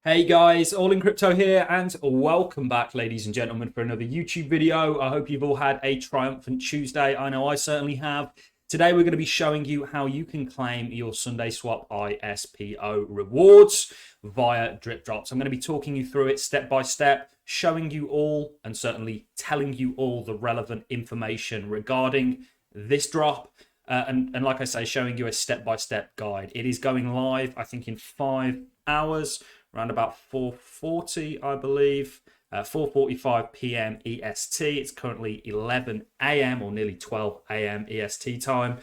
Hey guys, All in Crypto here, and welcome back, ladies and gentlemen, for another YouTube video. I hope you've all had a triumphant Tuesday. I know I certainly have. Today we're going to be showing you how you can claim your SundaeSwap ISPO rewards via drip drops. I'm going to be talking you through it step by step, showing you all and certainly telling you all the relevant information regarding this drop. And like I say, showing you a step-by-step guide. It is going live, I think, in 5 hours, around about 4:40, I believe, 4:45 p.m. EST. It's currently 11 a.m. or nearly 12 a.m. EST time.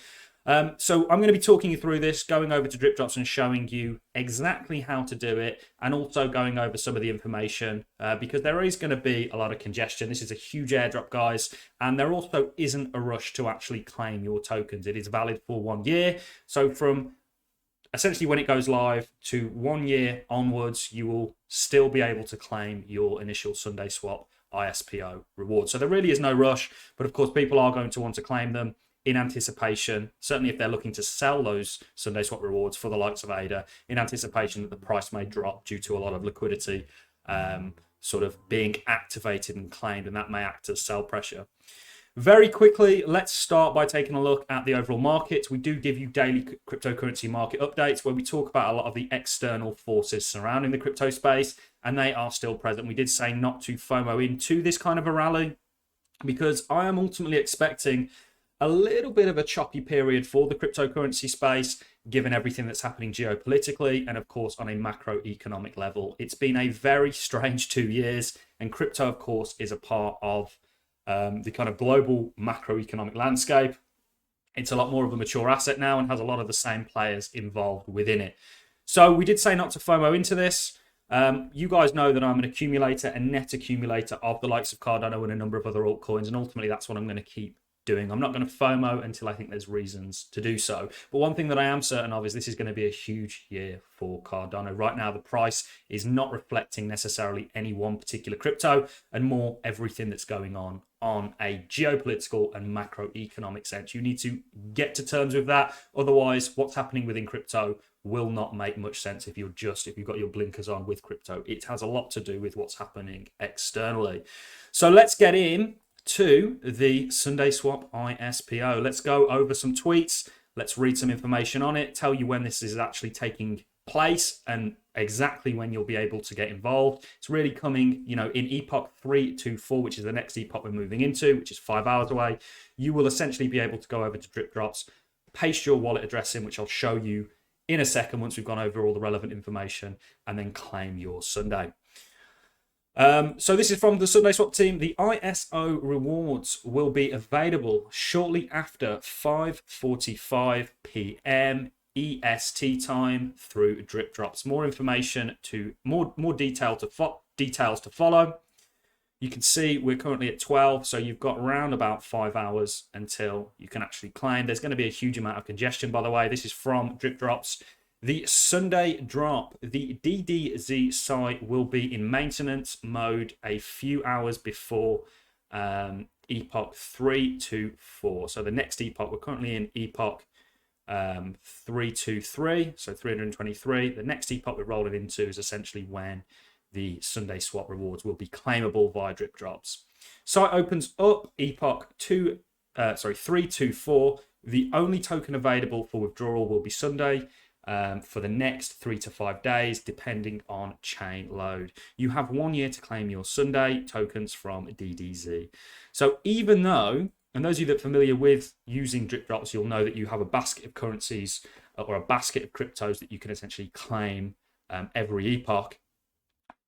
So I'm going to be talking you through this, going over to drip drops and showing you exactly how to do it, and also going over some of the information because there is going to be a lot of congestion. This is a huge airdrop, guys, and there also isn't a rush to actually claim your tokens. It is valid for 1 year. So from essentially when it goes live to 1 year onwards, you will still be able to claim your initial SundaeSwap ISPO reward. So there really is no rush, but of course people are going to want to claim them in anticipation, certainly if they're looking to sell those SundaeSwap rewards for the likes of ADA, in anticipation that the price may drop due to a lot of liquidity sort of being activated and claimed, and that may act as sell pressure. Very quickly, let's start by taking a look at the overall market. We do give you daily cryptocurrency market updates where we talk about a lot of the external forces surrounding the crypto space, and they are still present. We did say not to FOMO into this kind of a rally because I am ultimately expecting a little bit of a choppy period for the cryptocurrency space, given everything that's happening geopolitically and, of course, on a macroeconomic level. It's been a very strange 2 years, and crypto, of course, is a part of the kind of global macroeconomic landscape. It's a lot more of a mature asset now and has a lot of the same players involved within it. So we did say not to FOMO into this. You guys know that I'm an accumulator, a net accumulator of the likes of Cardano and a number of other altcoins, and ultimately that's what I'm going to keep doing. I'm not going to FOMO until I think there's reasons to do so. But one thing that I am certain of is this is going to be a huge year for Cardano. Right now, the price is not reflecting necessarily any one particular crypto, and more everything that's going on a geopolitical and macroeconomic sense. You need to get to terms with that. Otherwise, what's happening within crypto will not make much sense if you've got your blinkers on with crypto. It has a lot to do with what's happening externally. So let's get in to the SundaeSwap ISPO. Let's go over some tweets. Let's read some information on it, tell you when this is actually taking place and exactly when you'll be able to get involved. It's really coming, in epoch 324, which is the next epoch we're moving into, which is 5 hours away. You will essentially be able to go over to drip drops, paste your wallet address in, which I'll show you in a second once we've gone over all the relevant information, and then claim your Sundae. So this is from the SundaeSwap team. The ISO rewards will be available shortly after 5:45 p.m. EST time through drip drops. More information to more details to follow. You can see we're currently at 12, so you've got around about 5 hours until you can actually claim. There's going to be a huge amount of congestion, by the way. This is from drip drops. The Sundae drop, the DDZ site will be in maintenance mode a few hours before epoch 324. So the next epoch, we're currently in epoch 323, so 323. The next epoch we're rolling into is essentially when the SundaeSwap rewards will be claimable via drip drops. Site opens up epoch 324. The only token available for withdrawal will be Sundae for the next 3 to 5 days, depending on chain load. You have 1 year to claim your Sundae tokens from DDZ. So even though, and those of you that are familiar with using drip drops, you'll know that you have a basket of currencies or a basket of cryptos that you can essentially claim every epoch.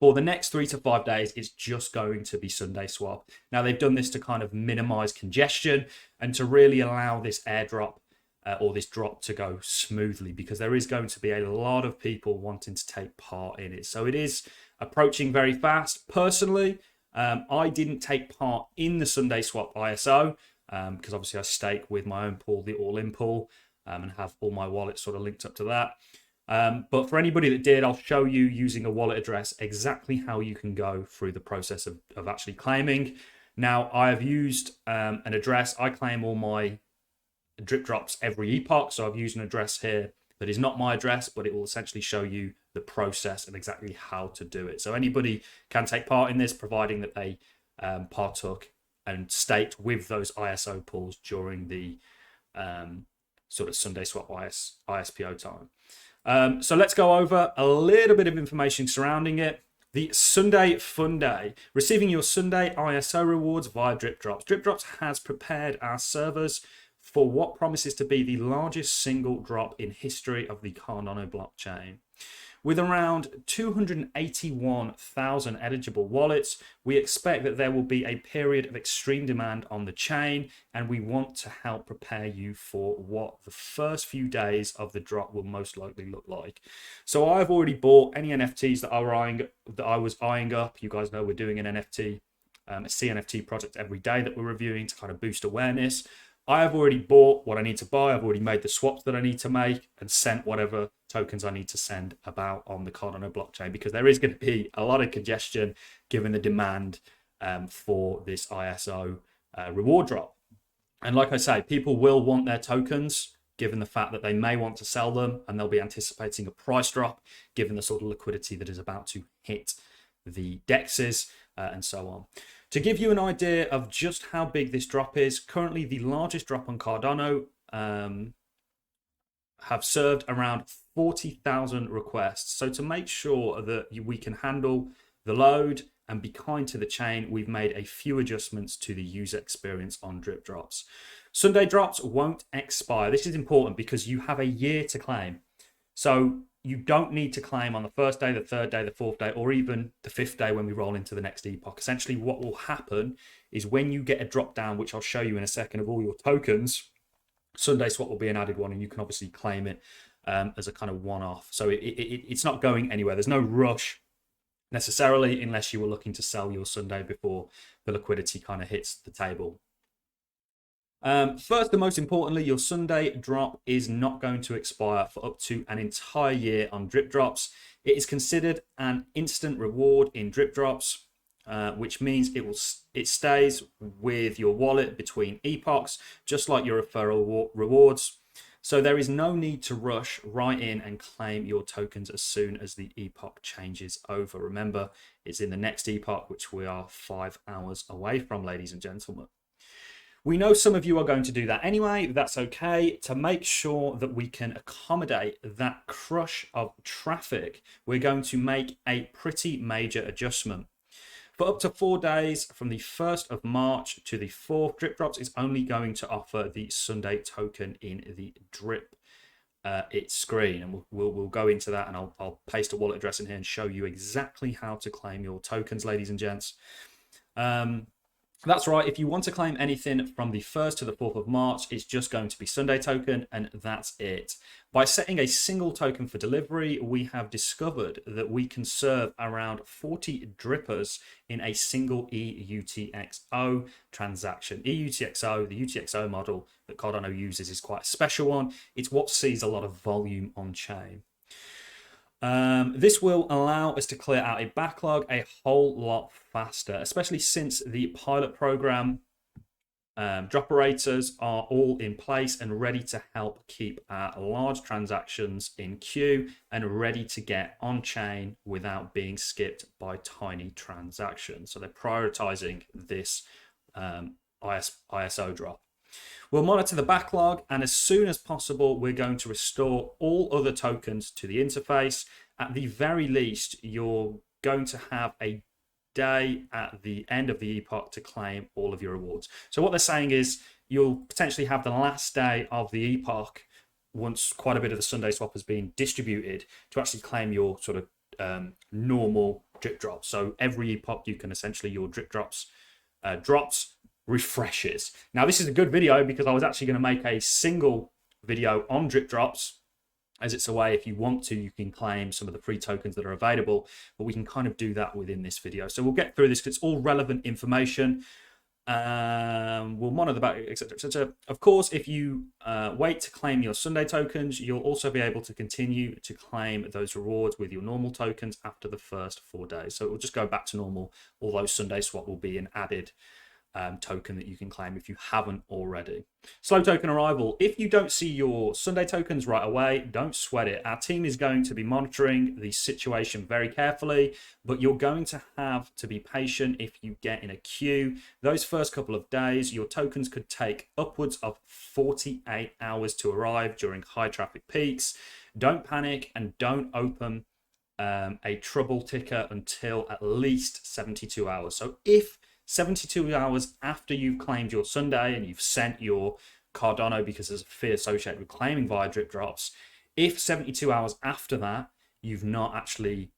For the next 3 to 5 days, it's just going to be SundaeSwap. Now, they've done this to kind of minimize congestion and to really allow this airdrop or this drop to go smoothly, because there is going to be a lot of people wanting to take part in it. So it is approaching very fast. Personally, I didn't take part in the SundaeSwap ISO because obviously I stake with my own pool, the ALLIN pool, and have all my wallets sort of linked up to that. But for anybody that did, I'll show you using a wallet address exactly how you can go through the process of actually claiming. Now, I have used an address. I claim all my drip drops every epoch, so I've used an address here that is not my address, but it will essentially show you the process and exactly how to do it. So anybody can take part in this, providing that they partook and staked with those ISO pools during the sort of SundaeSwap ISPO time. So let's go over a little bit of information surrounding it. The Sundae Fun Day, receiving your Sundae ISO rewards via Drip Drops. Drip Drops has prepared our servers for what promises to be the largest single drop in history of the Cardano blockchain. With around 281,000 eligible wallets, we expect that there will be a period of extreme demand on the chain, and we want to help prepare you for what the first few days of the drop will most likely look like. So I've already bought any NFTs that I was eyeing up. You guys know we're doing an NFT, a CNFT project every day that we're reviewing to kind of boost awareness. I have already bought what I need to buy. I've already made the swaps that I need to make and sent whatever tokens I need to send about on the Cardano blockchain, because there is going to be a lot of congestion given the demand for this ISO reward drop. And like I say, people will want their tokens given the fact that they may want to sell them, and they'll be anticipating a price drop given the sort of liquidity that is about to hit the dexes and so on. To give you an idea of just how big this drop is, currently the largest drop on Cardano have served around 40,000 requests. So to make sure that we can handle the load and be kind to the chain, we've made a few adjustments to the user experience on Drip Drops. Sundae drops won't expire. This is important because you have a year to claim. So you don't need to claim on the first day, the third day, the fourth day, or even the fifth day when we roll into the next epoch. Essentially, what will happen is when you get a drop down, which I'll show you in a second, of all your tokens, SundaeSwap will be an added one, and you can obviously claim it as a kind of one-off. So it's not going anywhere. There's no rush necessarily, unless you were looking to sell your Sundae before the liquidity kind of hits the table. First and most importantly, your Sundae drop is not going to expire for up to an entire year on Drip Drops. It is considered an instant reward in Drip Drops, which means it stays with your wallet between epochs, just like your referral rewards. So there is no need to rush right in and claim your tokens as soon as the epoch changes over. Remember, it's in the next epoch, which we are 5 hours away from, ladies and gentlemen. We know some of you are going to do that anyway. That's okay. To make sure that we can accommodate that crush of traffic, we're going to make a pretty major adjustment. For up to 4 days, from the 1st of March to the 4th, Drip Drops is only going to offer the Sundae token in the Drip its screen, and we'll go into that, and I'll paste a wallet address in here and show you exactly how to claim your tokens, ladies and gents. That's right, if you want to claim anything from the 1st to the 4th of March, it's just going to be Sundae token, and that's it. By setting a single token for delivery, we have discovered that we can serve around 40 drippers in a single EUTXO transaction. EUTXO, the UTXO model that Cardano uses, is quite a special one. It's what sees a lot of volume on chain. This will allow us to clear out a backlog a whole lot faster, especially since the pilot program drop operators are all in place and ready to help keep our large transactions in queue and ready to get on chain without being skipped by tiny transactions. So they're prioritizing this ISO drop. We'll monitor the backlog, and as soon as possible, we're going to restore all other tokens to the interface. At the very least, you're going to have a day at the end of the epoch to claim all of your rewards. So what they're saying is you'll potentially have the last day of the epoch, once quite a bit of the SundaeSwap has been distributed, to actually claim your sort of normal drip drops. So every epoch, you can essentially, your drip drops drops refreshes. Now this is a good video because I was actually going to make a single video on drip drops, as it's a way, if you want to, you can claim some of the free tokens that are available, but we can kind of do that within this video. So we'll get through this because it's all relevant information. We'll monitor the back, etc, etc. Of course, if you wait to claim your Sundae tokens, you'll also be able to continue to claim those rewards with your normal tokens after the first 4 days. So it will just go back to normal, although SundaeSwap will be an added token that you can claim if you haven't already. Slow token arrival. If you don't see your Sundae tokens right away, don't sweat it. Our team is going to be monitoring the situation very carefully, but you're going to have to be patient if you get in a queue. Those first couple of days, your tokens could take upwards of 48 hours to arrive during high traffic peaks. Don't panic and don't open a trouble ticker until at least 72 hours. So if 72 hours after you've claimed your Sundae and you've sent your Cardano, because there's a fee associated with claiming via drip drops, if 72 hours after that you've not actually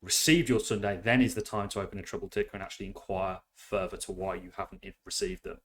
received your Sundae, then is the time to open a trouble ticker and actually inquire further to why you haven't received them.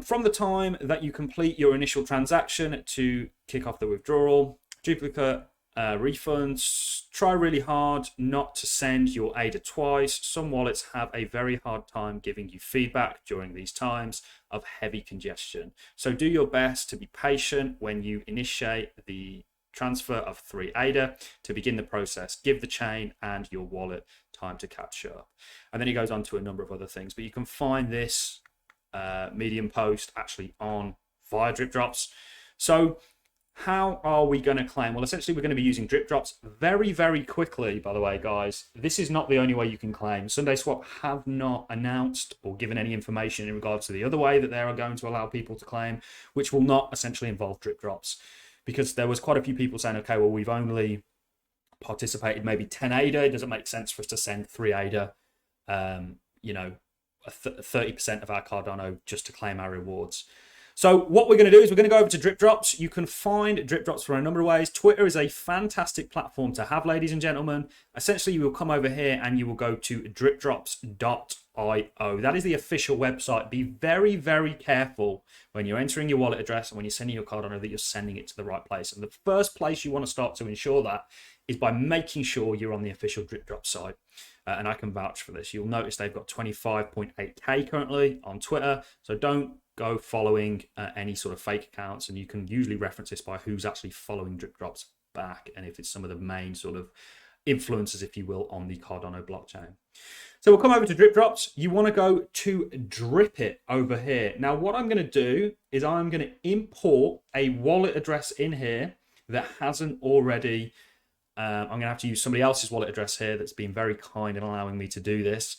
From the time that you complete your initial transaction to kick off the withdrawal, duplicate refunds, try really hard not to send your ADA twice. Some wallets have a very hard time giving you feedback during these times of heavy congestion. So do your best to be patient when you initiate the transfer of 3 ADA to begin the process. Give the chain and your wallet time to catch up. And then he goes on to a number of other things, but you can find this Medium post actually on via drip drops. So how are we going to claim? Well, essentially we're going to be using drip drops very, very quickly. By the way, guys, this is not the only way you can claim. SundaeSwap have not announced or given any information in regards to the other way that they are going to allow people to claim, which will not essentially involve drip drops, because there was quite a few people saying, okay, well, we've only participated maybe 10 ADA. It doesn't make sense for us to send 3 ADA, you know, 30% of our Cardano just to claim our rewards. So what we're going to do is we're going to go over to drip drops. You can find drip drops for a number of ways. Twitter is a fantastic platform to have, ladies and gentlemen. Essentially, you will come over here and you will go to dripdrops.io. That is the official website. Be very, very careful when you're entering your wallet address and when you're sending your Cardano that you're sending it to the right place. And the first place you want to start to ensure that is by making sure you're on the official drip drop site. And I can vouch for this. You'll notice they've got 25.8K currently on Twitter. So don't go following any sort of fake accounts, and you can usually reference this by who's actually following drip drops back and if it's some of the main sort of influencers, if you will, on the Cardano blockchain. So we'll come over to drip drops. You want to go to drip it over here. Now what I'm going to do is I'm going to import a wallet address in here that hasn't already I'm going to have to use somebody else's wallet address here that's been very kind in allowing me to do this,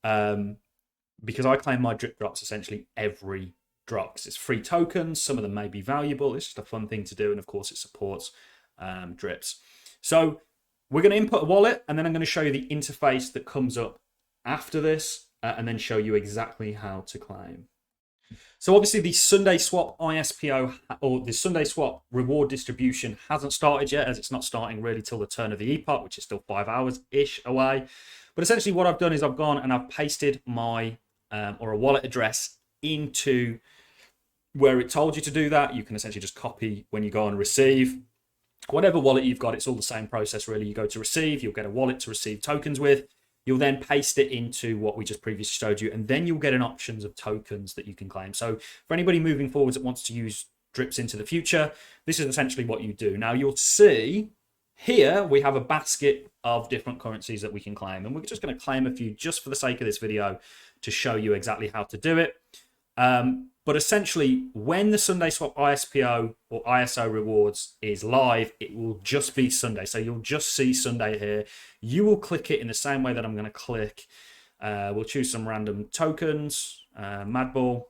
because I claim my drip drops essentially every drop. It's free tokens. Some of them may be valuable. It's just a fun thing to do. And of course, it supports drips. So we're going to input a wallet, and then I'm going to show you the interface that comes up after this, and then show you exactly how to claim. So obviously the SundaeSwap ISPO or the SundaeSwap reward distribution hasn't started yet, as it's not starting really till the turn of the epoch, which is still 5 hours-ish away. But essentially what I've done is I've gone and I've pasted my or a wallet address into where it told you to do that. You can essentially just copy when you go on receive. Whatever wallet you've got, it's all the same process really. You go to receive, you'll get a wallet to receive tokens with. You'll then paste it into what we just previously showed you, and then you'll get an options of tokens that you can claim. So for anybody moving forwards that wants to use drips into the future, this is essentially what you do. Now you'll see here we have a basket of different currencies that we can claim, and we're just going to claim a few just for the sake of this video to show you exactly how to do it. But essentially, when the SundaeSwap ISPO or ISO rewards is live, it will just be Sundae. So you'll just see Sundae here. You will click it in the same way that I'm going to click. We'll choose some random tokens, Madball.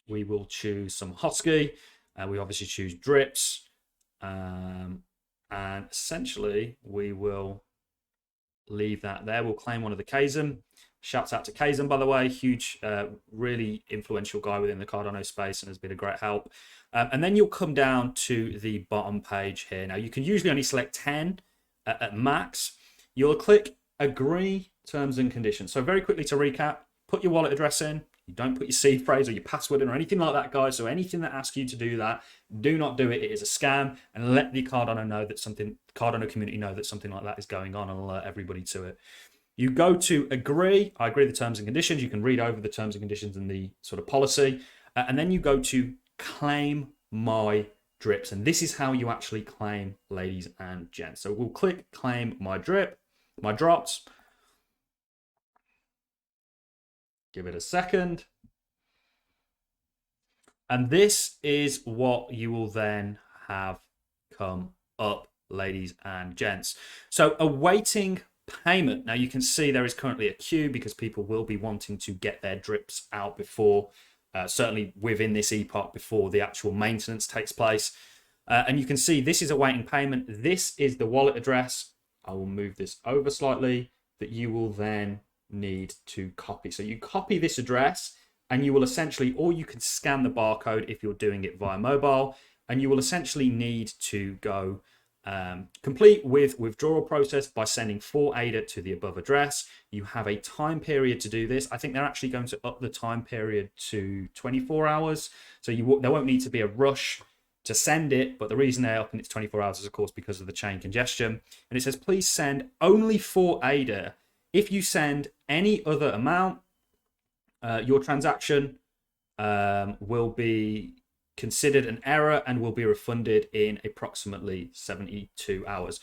We will choose some Hosky. We obviously choose drips. And essentially, we will leave that there. We'll claim one of the Kazem. Shouts out to Kazem, by the way, huge, really influential guy within the Cardano space and has been a great help. And then you'll come down to the bottom page here. Now, you can usually only select 10 at max. You'll click agree terms and conditions. So very quickly to recap, put your wallet address in. You don't put your seed phrase or your password in or anything like that, guys. So anything that asks you to do that, do not do it. It is a scam, and let the Cardano know that Cardano community know that something like that is going on, and alert everybody to it. You go to agree. I agree the terms and conditions. You can read over the terms and conditions and the sort of policy. And then you go to claim my drips. And this is how you actually claim, ladies and gents. So we'll click claim my drip, my drops. Give it a second. And this is what you will then have come up, ladies and gents. So awaiting payment. Now you can see there is currently a queue because people will be wanting to get their drips out before, certainly within this epoch, before the actual maintenance takes place. And you can see this is awaiting payment. This is the wallet address. I will move this over slightly, that you will then need to copy. So you copy this address and you will essentially, or you can scan the barcode if you're doing it via mobile, and you will essentially need to go complete with withdrawal process by sending 4 ADA to the above address. You have a time period to do this. I think they're actually going to up the time period to 24 hours. So there won't need to be a rush to send it, but the reason they're upping it to 24 hours is of course because of the chain congestion. And it says, please send only 4 ADA. If you send any other amount, your transaction will be considered an error and will be refunded in approximately 72 hours.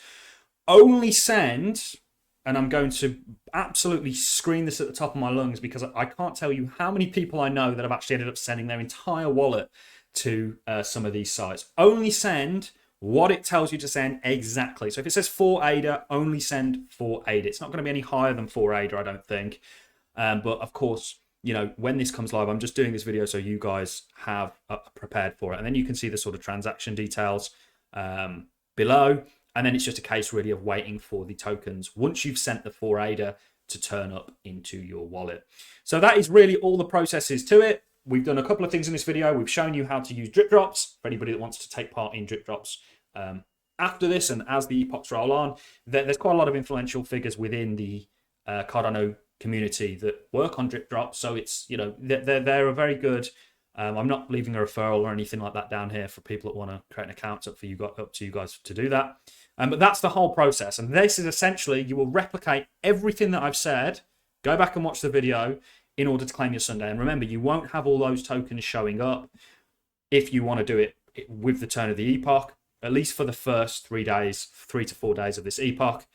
Only send, and I'm going to absolutely scream this at the top of my lungs because I can't tell you how many people I know that have actually ended up sending their entire wallet to some of these sites. Only send what it tells you to send exactly. So if it says 4 ADA, only send 4 ADA. It's not going to be any higher than 4 ADA, I don't think. But of course, you know, when this comes live, I'm just doing this video so you guys have prepared for it. And then you can see the sort of transaction details below. And then it's just a case really of waiting for the tokens once you've sent the 4 ADA to turn up into your wallet. So that is really all the processes to it. We've done a couple of things in this video. We've shown you how to use drip drops for anybody that wants to take part in drip drops. After this and as the epochs roll on, there's quite a lot of influential figures within the Cardano community that work on drip drops. So it's, you know, they're a very good. I'm not leaving a referral or anything like that down here for people that want to create an account. Up to you guys to do that. But that's the whole process. And this is essentially, you will replicate everything that I've said. Go back and watch the video in order to claim your Sundae. And remember, you won't have all those tokens showing up if you want to do it with the turn of the epoch, at least for the first 3 days, 3 to 4 days of this epoch.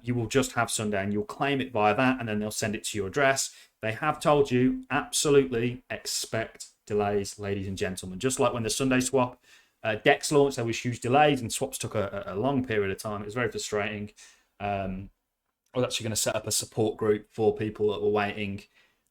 You will just have Sundae and you'll claim it via that, and then they'll send it to your address. They have told you absolutely expect delays, ladies and gentlemen. Just like when the SundaeSwap DEX launched, there was huge delays and swaps took a long period of time. It was very frustrating. I was actually going to set up a support group for people that were waiting,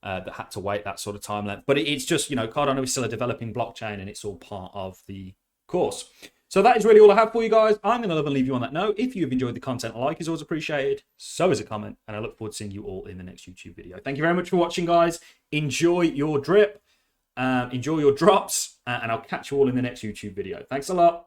that had to wait that sort of time length. But it's just, you know, Cardano is still a developing blockchain and it's all part of the course. So that is really all I have for you guys. I'm going to love and leave you on that note. If you've enjoyed the content, a like is always appreciated. So is a comment. And I look forward to seeing you all in the next YouTube video. Thank you very much for watching, guys. Enjoy your drip. Enjoy your drops. And I'll catch you all in the next YouTube video. Thanks a lot.